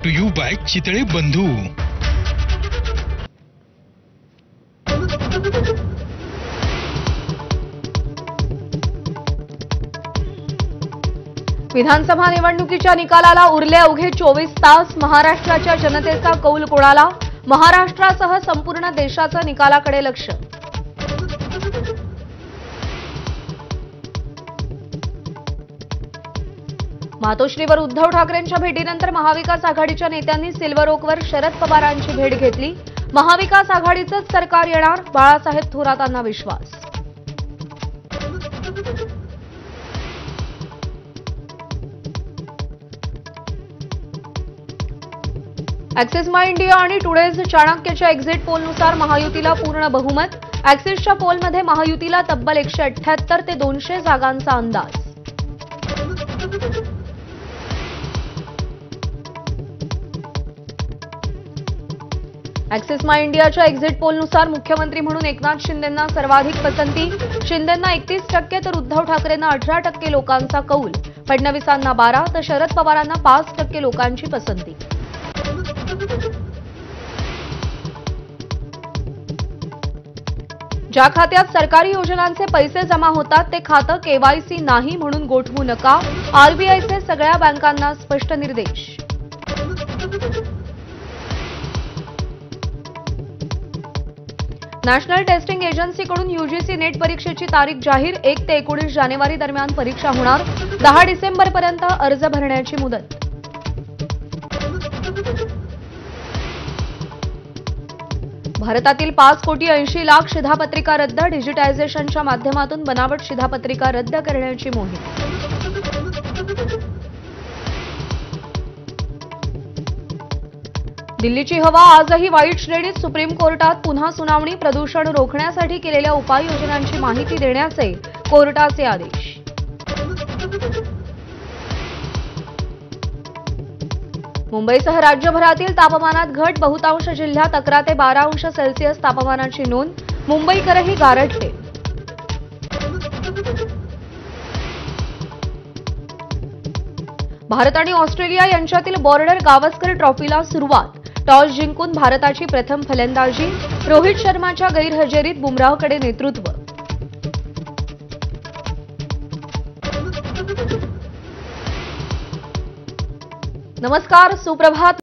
To you bye Chitale बंधू। विधानसभा निवडणुकीच्या निकालाला उरले अवघे 24 तास। महाराष्ट्राच्या जनतेचा कौल कोणाला? महाराष्ट्रासह संपूर्ण देशाचं निकालाकडे लक्ष। मातोश्रीवर उद्धव ठाकरेंच्या भेटीनंतर महाविकास आघाडीच्या नेत्यांनी सिल्वर ओकवर शरद पवारांची भेट घेतली। महाविकास आघाडीचंच सरकार येणार, बाळासाहेब थोरातांना विश्वास। ॲक्सिस माय इंडिया आणि टुडेज चाणक्यच्या एक्झिट पोलनुसार महायुतीला पूर्ण बहुमत। ॲक्सिसच्या पोलमध्ये महायुतीला तब्बल 178 ते 200 जागांचा अंदाज। ॲक्सिस माय इंडियाच्या एक्झिट पोलनुसार मुख्यमंत्री म्हणून एकनाथ शिंदेंना सर्वाधिक पसंती। शिंदेंना 31% तर उद्धव ठाकरेंना 18% लोकांचा कौल। फडणवीसांना 12 तर शरद पवारांना 5% लोकांची पसंती। ज्या खात्यात सरकारी योजनांचे पैसे जमा होतात ते खातं केवायसी नाही म्हणून गोठवू नका। आरबीआयचे सगळ्या बँकांना स्पष्ट निर्देश। नॅशनल टेस्टिंग एजन्सीकडून यूजीसी नेट परीक्षेची तारीख जाहीर। 1 ते 19 जानेवारी दरम्यान परीक्षा होणार। 10 डिसेंबरपर्यंत अर्ज भरण्याची मुदत। भारतातील 5 कोटी 80 लाख शिधापत्रिका रद्द। डिजिटायझेशनच्या माध्यमातून बनावट शिधापत्रिका रद्द करण्याची मोहीम। दिल्लीची हवा आजही वाईट श्रेणीत। सुप्रीम कोर्टात पुन्हा सुनावणी। प्रदूषण रोखण्यासाठी केलेल्या उपाययोजनांची माहिती देण्याचे कोर्टाचे आदेश। मुंबईसह राज्यभरातील तापमानात घट। बहुतांश जिल्ह्यात 11 ते 12 अंश सेल्सिअस तापमानाची नोंद। मुंबईकरही गारठले। भारत आणि ऑस्ट्रेलिया यांच्यातील बॉर्डर गावस्कर ट्रॉफीला सुरुवात। टॉस जिंकून भारताची प्रथम फलंदाजी। रोहित शर्माच्या गैरहजेरीत बुमराहकडे नेतृत्व। नमस्कार, सुप्रभात।